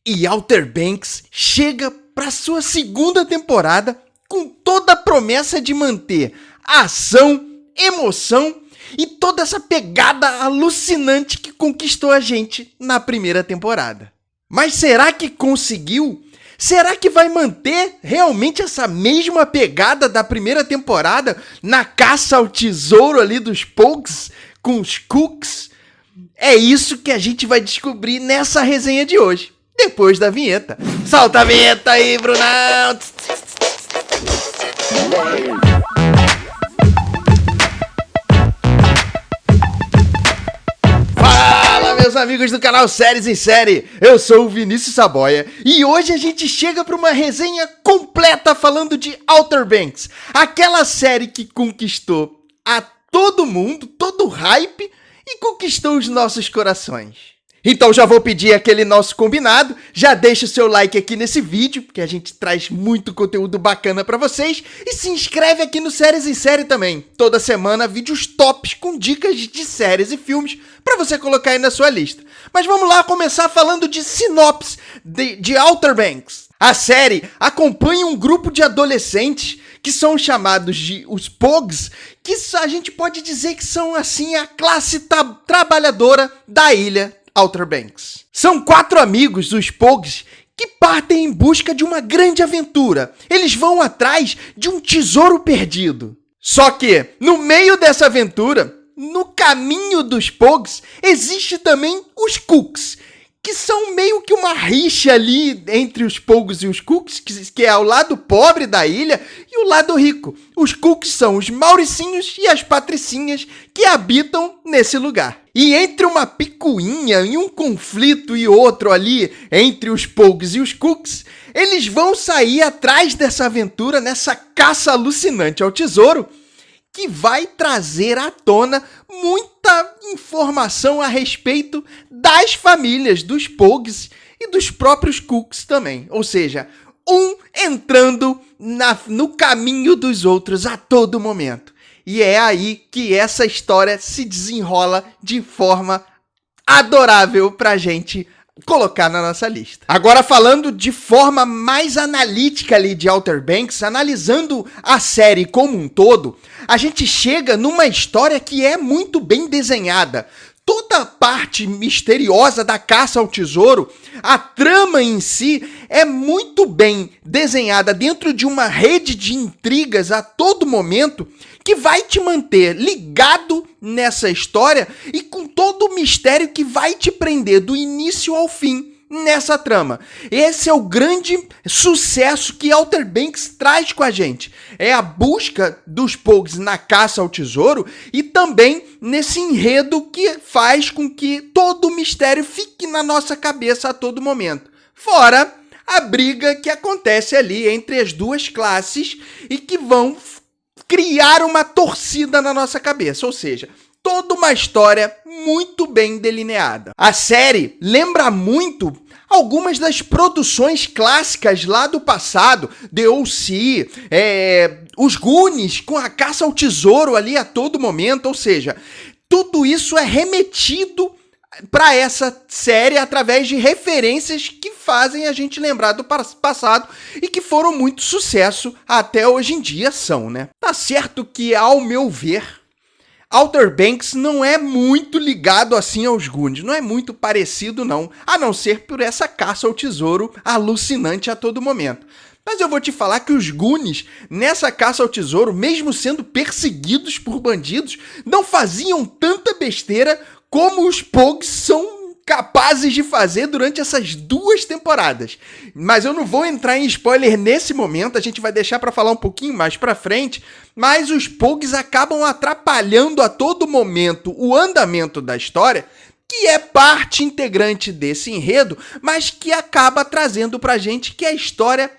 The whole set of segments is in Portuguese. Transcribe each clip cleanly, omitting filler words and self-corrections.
E Outer Banks chega para sua segunda temporada com toda a promessa de manter ação, emoção e toda essa pegada alucinante que conquistou a gente na primeira temporada. Mas será que conseguiu? Será que vai manter realmente essa mesma pegada da primeira temporada na caça ao tesouro ali dos Pogues com os Cooks? É isso que a gente vai descobrir nessa resenha de hoje, depois da vinheta. Solta a vinheta aí, Brunão! Fala, meus amigos do canal Séries em Série! Eu sou o Vinícius Saboia e hoje a gente chega para uma resenha completa falando de Outer Banks, aquela série que conquistou a todo mundo, todo o hype e conquistou os nossos corações. Então já vou pedir aquele nosso combinado, já deixa o seu like aqui nesse vídeo, porque a gente traz muito conteúdo bacana pra vocês, e se inscreve aqui no Séries em Série também. Toda semana vídeos tops com dicas de séries e filmes pra você colocar aí na sua lista. Mas vamos lá começar falando de sinopse de Outer Banks. A série acompanha um grupo de adolescentes que são chamados de os Pogues, que a gente pode dizer que são assim a classe trabalhadora da ilha Outer Banks. São 4 amigos, os Pogues, que partem em busca de uma grande aventura. Eles vão atrás de um tesouro perdido. Só que, no meio dessa aventura, no caminho dos Pogues, existe também os Cooks, que são meio que uma rixa ali entre os Pogues e os Cooks, que é o lado pobre da ilha e o lado rico. Os Cooks são os Mauricinhos e as Patricinhas que habitam nesse lugar. E entre uma picuinha e um conflito e outro ali entre os Pogues e os Cooks, eles vão sair atrás dessa aventura, nessa caça alucinante ao tesouro, que vai trazer à tona muita informação a respeito das famílias dos Pogues e dos próprios Cooks também. Ou seja, um entrando no caminho dos outros a todo momento. E é aí que essa história se desenrola de forma adorável pra gente colocar na nossa lista. Agora falando de forma mais analítica ali de Outer Banks, analisando a série como um todo, a gente chega numa história que é muito bem desenhada. Toda a parte misteriosa da caça ao tesouro, a trama em si é muito bem desenhada dentro de uma rede de intrigas a todo momento que vai te manter ligado nessa história e com todo o mistério que vai te prender do início ao fim nessa trama. Esse é o grande sucesso que Outer Banks traz com a gente. É a busca dos Pogues na caça ao tesouro e também nesse enredo que faz com que todo o mistério fique na nossa cabeça a todo momento. Fora a briga que acontece ali entre as duas classes e que vão criar uma torcida na nossa cabeça, ou seja, toda uma história muito bem delineada. A série lembra muito algumas das produções clássicas lá do passado, The O.C., os Goonies, com a caça ao tesouro ali a todo momento, ou seja, tudo isso é remetido para essa série através de referências que fazem a gente lembrar do passado e que foram muito sucesso até hoje em dia são, né? Tá certo que, ao meu ver, Outer Banks não é muito ligado assim aos Goonies, não é muito parecido não, a não ser por essa caça ao tesouro alucinante a todo momento. Mas eu vou te falar que os Goonies, nessa caça ao tesouro, mesmo sendo perseguidos por bandidos, não faziam tanta besteira como os Pogues são capazes de fazer durante essas 2 temporadas. Mas eu não vou entrar em spoiler nesse momento, a gente vai deixar para falar um pouquinho mais para frente, mas os Pogues acabam atrapalhando a todo momento o andamento da história, que é parte integrante desse enredo, mas que acaba trazendo pra gente que a história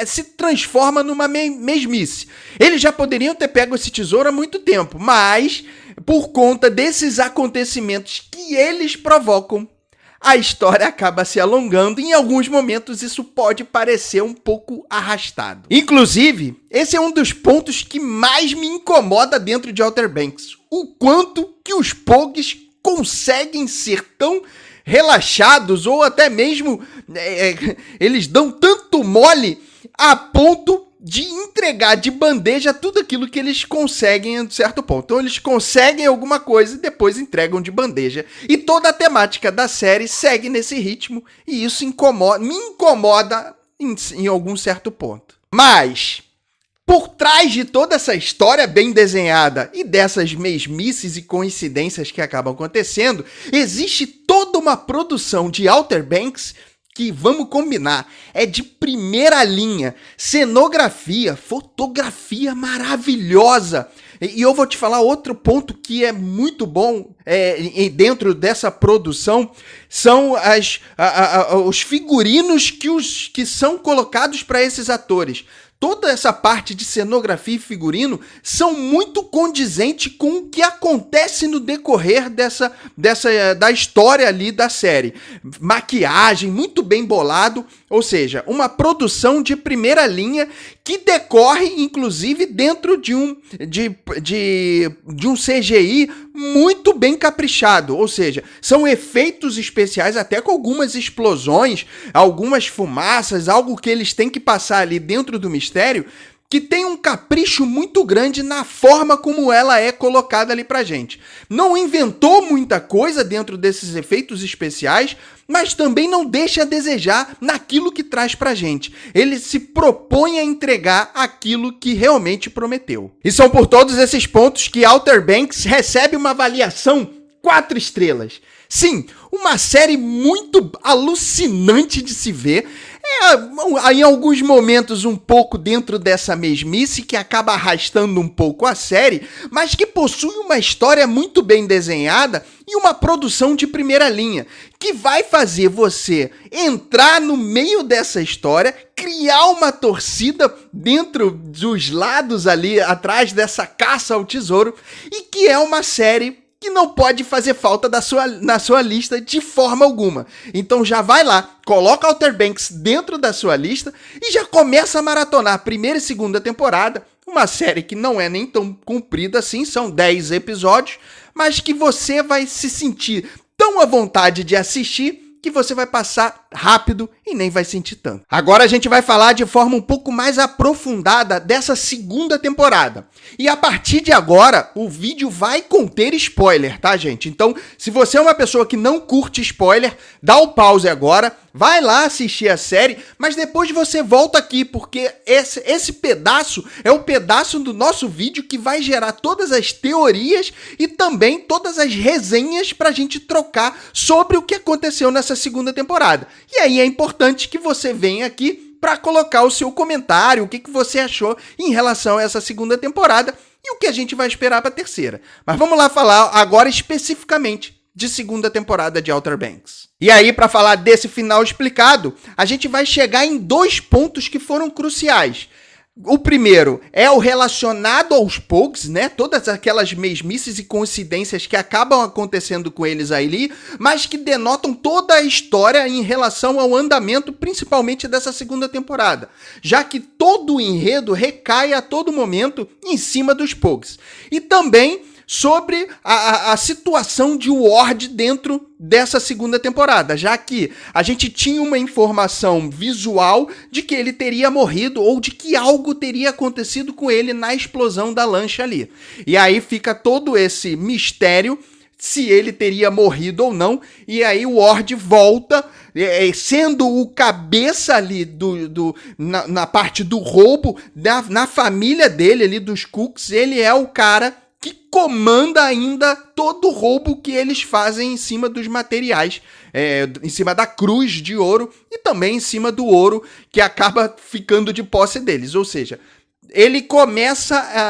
se transforma numa mesmice. Eles já poderiam ter pego esse tesouro há muito tempo, mas por conta desses acontecimentos que eles provocam, a história acaba se alongando e em alguns momentos isso pode parecer um pouco arrastado. Inclusive, esse é um dos pontos que mais me incomoda dentro de Outer Banks. O quanto que os Pogues conseguem ser tão relaxados ou até mesmo eles dão tanto mole a ponto de entregar de bandeja tudo aquilo que eles conseguem em certo ponto. Então eles conseguem alguma coisa e depois entregam de bandeja. E toda a temática da série segue nesse ritmo e isso me incomoda em algum certo ponto. Mas por trás de toda essa história bem desenhada e dessas mesmices e coincidências que acabam acontecendo, existe toda uma produção de Outer Banks que, vamos combinar, é de primeira linha. Cenografia, fotografia maravilhosa. E eu vou te falar outro ponto que é muito bom dentro dessa produção, são os figurinos que são colocados para esses atores. Toda essa parte de cenografia e figurino são muito condizentes com o que acontece no decorrer da história ali da série. Maquiagem, muito bem bolado, ou seja, uma produção de primeira linha que decorre, inclusive, dentro de um CGI muito bem caprichado, ou seja, são efeitos especiais, até com algumas explosões, algumas fumaças, algo que eles têm que passar ali dentro do mistério, que tem um capricho muito grande na forma como ela é colocada ali pra gente. Não inventou muita coisa dentro desses efeitos especiais, mas também não deixa a desejar naquilo que traz pra gente. Ele se propõe a entregar aquilo que realmente prometeu. E são por todos esses pontos que Outer Banks recebe uma avaliação 4 estrelas. Sim, uma série muito alucinante de se ver. Em alguns momentos um pouco dentro dessa mesmice que acaba arrastando um pouco a série, mas que possui uma história muito bem desenhada e uma produção de primeira linha, que vai fazer você entrar no meio dessa história, criar uma torcida dentro dos lados ali, atrás dessa caça ao tesouro, e que é uma série que não pode fazer falta na sua lista de forma alguma. Então já vai lá, coloca Outer Banks dentro da sua lista e já começa a maratonar a primeira e segunda temporada, uma série que não é nem tão comprida assim, são 10 episódios, mas que você vai se sentir tão à vontade de assistir que você vai passar rápido e nem vai sentir tanto. Agora a gente vai falar de forma um pouco mais aprofundada dessa segunda temporada. E a partir de agora, o vídeo vai conter spoiler, tá, gente? Então, se você é uma pessoa que não curte spoiler, dá o pause agora, vai lá assistir a série, mas depois você volta aqui, porque esse pedaço é o pedaço do nosso vídeo que vai gerar todas as teorias e também todas as resenhas pra gente trocar sobre o que aconteceu nessa segunda temporada. E aí é importante que você venha aqui para colocar o seu comentário, o que você achou em relação a essa segunda temporada e o que a gente vai esperar para a terceira. Mas vamos lá falar agora especificamente de segunda temporada de Outer Banks. E aí, para falar desse final explicado, a gente vai chegar em 2 pontos que foram cruciais. O primeiro é o relacionado aos Pogues, né? Todas aquelas mesmices e coincidências que acabam acontecendo com eles ali, mas que denotam toda a história em relação ao andamento, principalmente dessa segunda temporada, já que todo o enredo recai a todo momento em cima dos Pogues. E também sobre a situação de Ward dentro dessa segunda temporada, já que a gente tinha uma informação visual de que ele teria morrido ou de que algo teria acontecido com ele na explosão da lancha ali. E aí fica todo esse mistério se ele teria morrido ou não, e aí o Ward volta, sendo o cabeça ali na parte do roubo, na família dele ali, dos Cooks, ele é o cara que comanda ainda todo o roubo que eles fazem em cima dos materiais, em cima da cruz de ouro e também em cima do ouro que acaba ficando de posse deles. Ou seja, ele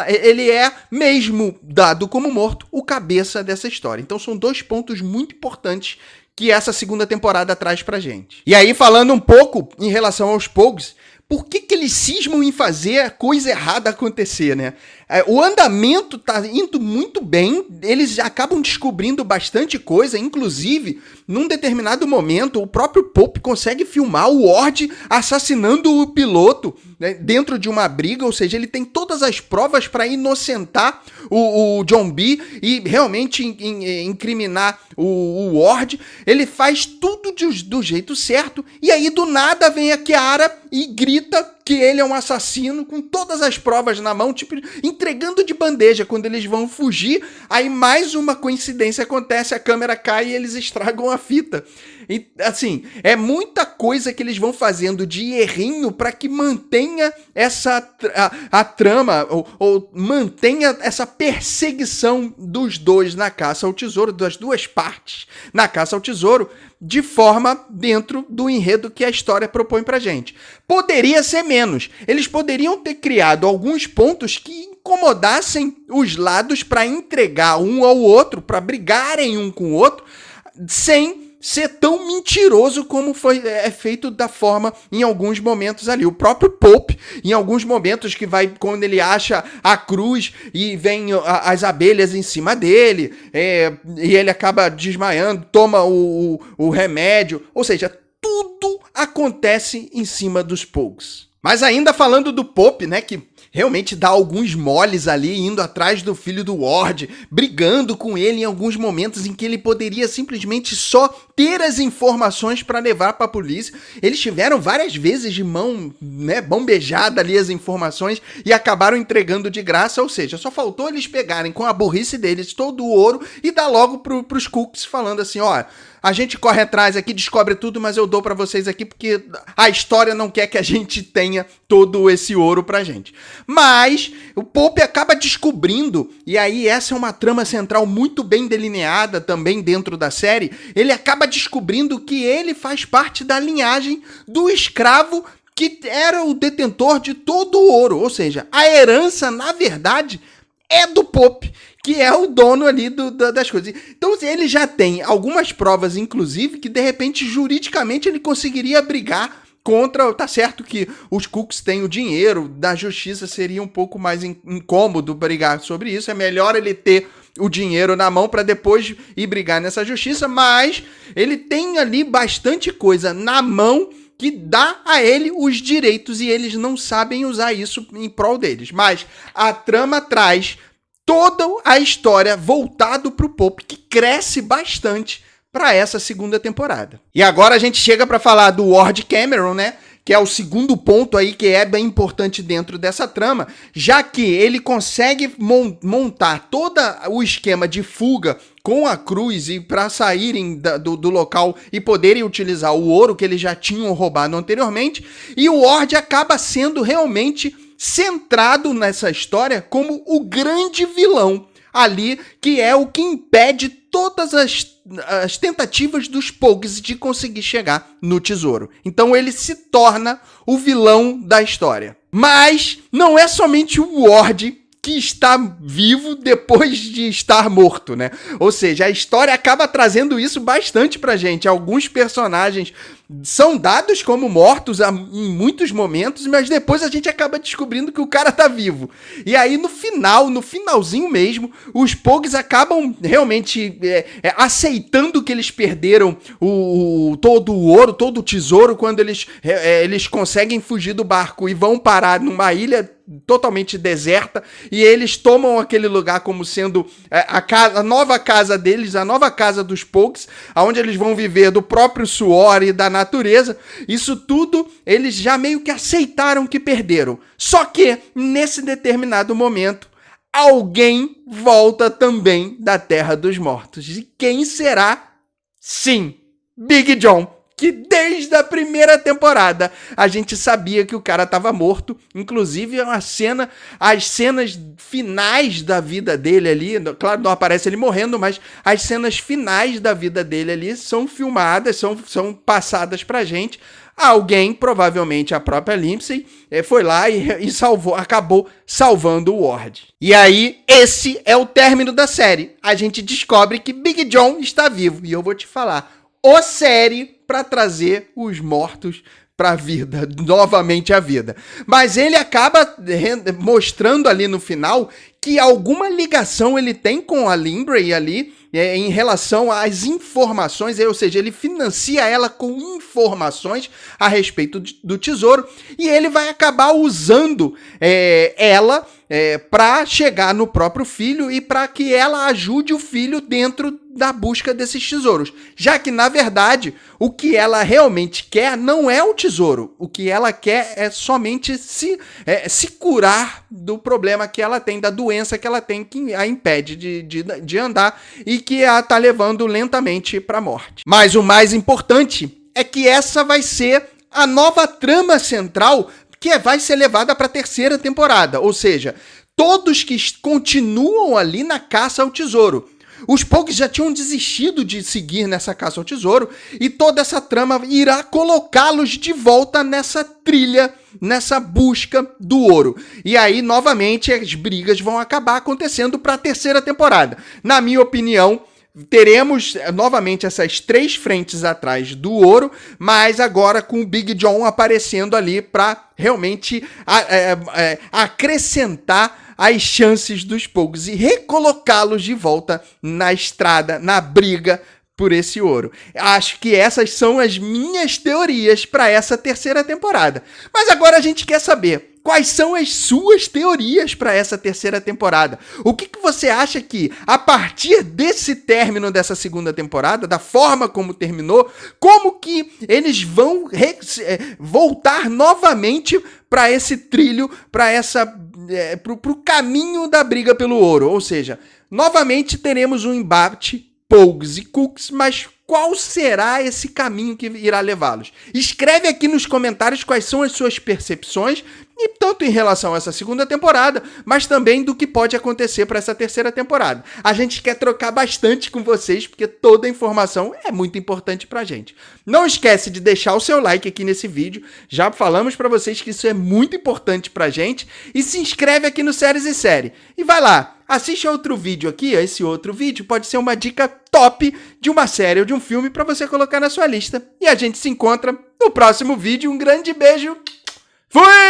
ele é mesmo dado como morto o cabeça dessa história. Então são 2 pontos muito importantes que essa segunda temporada traz pra gente. E aí, falando um pouco em relação aos Pogues, por que eles cismam em fazer a coisa errada acontecer, né? O andamento tá indo muito bem, eles acabam descobrindo bastante coisa, inclusive, num determinado momento, o próprio Pope consegue filmar o Ward assassinando o piloto, né, dentro de uma briga, ou seja, ele tem todas as provas para inocentar o John B e realmente incriminar o Ward. Ele faz tudo do jeito certo, e aí do nada vem a Kiara e grita que ele é um assassino com todas as provas na mão, tipo, entregando de bandeja quando eles vão fugir. Aí mais uma coincidência acontece, a câmera cai e eles estragam a fita. E, assim, é muita coisa que eles vão fazendo de errinho para que mantenha a trama, ou mantenha essa perseguição dos dois na caça ao tesouro, das duas partes na caça ao tesouro, de forma dentro do enredo que a história propõe pra gente. Poderia ser menos. Eles poderiam ter criado alguns pontos que incomodassem os lados para entregar um ao outro, para brigarem um com o outro, sem ser tão mentiroso como é feito da forma em alguns momentos ali. O próprio Pope, em alguns momentos que vai, quando ele acha a cruz e vem as abelhas em cima dele, e ele acaba desmaiando, toma o remédio, ou seja, tudo acontece em cima dos Pogues. Mas ainda falando do Pope, né, que realmente dá alguns moles ali, indo atrás do filho do Ward, brigando com ele em alguns momentos em que ele poderia simplesmente só ter as informações para levar para a polícia. Eles tiveram várias vezes de mão, né, beijada ali as informações e acabaram entregando de graça, ou seja, só faltou eles pegarem com a burrice deles todo o ouro e dar logo pros Cooks falando assim, ó, a gente corre atrás aqui, descobre tudo, mas eu dou pra vocês aqui porque a história não quer que a gente tenha todo esse ouro pra gente. Mas o Pope acaba descobrindo, e aí essa é uma trama central muito bem delineada também dentro da série, ele acaba descobrindo que ele faz parte da linhagem do escravo que era o detentor de todo o ouro. Ou seja, a herança, na verdade, é do Pope, que é o dono ali das coisas. Então ele já tem algumas provas, inclusive, que de repente, juridicamente, ele conseguiria brigar contra... Tá certo que os Cooks têm o dinheiro, da justiça seria um pouco mais incômodo brigar sobre isso, é melhor ele ter o dinheiro na mão para depois ir brigar nessa justiça, mas ele tem ali bastante coisa na mão que dá a ele os direitos e eles não sabem usar isso em prol deles. Mas a trama traz toda a história voltado pro Pope, que cresce bastante para essa segunda temporada. E agora a gente chega para falar do Ward Cameron, né? Que é o segundo ponto aí que é bem importante dentro dessa trama, já que ele consegue montar todo o esquema de fuga com a cruz e para saírem do local e poderem utilizar o ouro que eles já tinham roubado anteriormente, e o Ward acaba sendo realmente centrado nessa história como o grande vilão ali, que é o que impede todas as tentativas dos Pogues de conseguir chegar no tesouro. Então ele se torna o vilão da história. Mas não é somente o Ward que está vivo depois de estar morto, né? Ou seja, a história acaba trazendo isso bastante pra gente. Alguns personagens são dados como mortos em muitos momentos, mas depois a gente acaba descobrindo que o cara tá vivo. E aí no finalzinho mesmo, os Pogues acabam realmente aceitando que eles perderam todo o ouro, todo o tesouro, quando eles conseguem fugir do barco e vão parar numa ilha totalmente deserta, e eles tomam aquele lugar como sendo a nova casa deles, a nova casa dos Pogues, onde eles vão viver do próprio suor e da natureza. Isso tudo eles já meio que aceitaram que perderam. Só que nesse determinado momento alguém volta também da Terra dos Mortos. E quem será? Sim, Big John, que desde a primeira temporada a gente sabia que o cara estava morto. Inclusive as cenas finais da vida dele ali, claro, não aparece ele morrendo, mas as cenas finais da vida dele ali são filmadas, são passadas pra gente. Alguém, provavelmente a própria Lindsay, foi lá e acabou salvando o Ward. E aí, esse é o término da série. A gente descobre que Big John está vivo. E eu vou te falar, ou série para trazer os mortos para a vida, novamente à vida. Mas ele acaba mostrando ali no final que alguma ligação ele tem com a Limbray ali, em relação às informações, ou seja, ele financia ela com informações a respeito do tesouro, e ele vai acabar usando ela para chegar no próprio filho e para que ela ajude o filho dentro da busca desses tesouros. Já que, na verdade, o que ela realmente quer não é o tesouro. O que ela quer é somente se curar do problema que ela tem, da doença que ela tem, que a impede de andar e que a está levando lentamente para a morte. Mas o mais importante é que essa vai ser a nova trama central que vai ser levada para a terceira temporada. Ou seja, todos que continuam ali na caça ao tesouro. Os Pogues já tinham desistido de seguir nessa caça ao tesouro e toda essa trama irá colocá-los de volta nessa trilha, nessa busca do ouro. E aí, novamente, as brigas vão acabar acontecendo para a terceira temporada. Na minha opinião, teremos novamente essas 3 frentes atrás do ouro, mas agora com o Big John aparecendo ali para realmente acrescentar as chances dos Pogues e recolocá-los de volta na estrada, na briga por esse ouro. Acho que essas são as minhas teorias para essa terceira temporada. Mas agora a gente quer saber quais são as suas teorias para essa terceira temporada. O que você acha que, a partir desse término dessa segunda temporada, da forma como terminou, como que eles vão voltar novamente para esse trilho, para pro caminho da briga pelo ouro? Ou seja, novamente teremos um embate Pogues e Cooks, mas qual será esse caminho que irá levá-los? Escreve aqui nos comentários quais são as suas percepções, e tanto em relação a essa segunda temporada, mas também do que pode acontecer para essa terceira temporada. A gente quer trocar bastante com vocês, porque toda a informação é muito importante pra gente. Não esquece de deixar o seu like aqui nesse vídeo, já falamos para vocês que isso é muito importante pra gente, e se inscreve aqui no Séries e Série. E vai lá, assiste outro vídeo aqui, esse outro vídeo pode ser uma dica top de uma série ou de um filme para você colocar na sua lista. E a gente se encontra no próximo vídeo. Um grande beijo. Fui!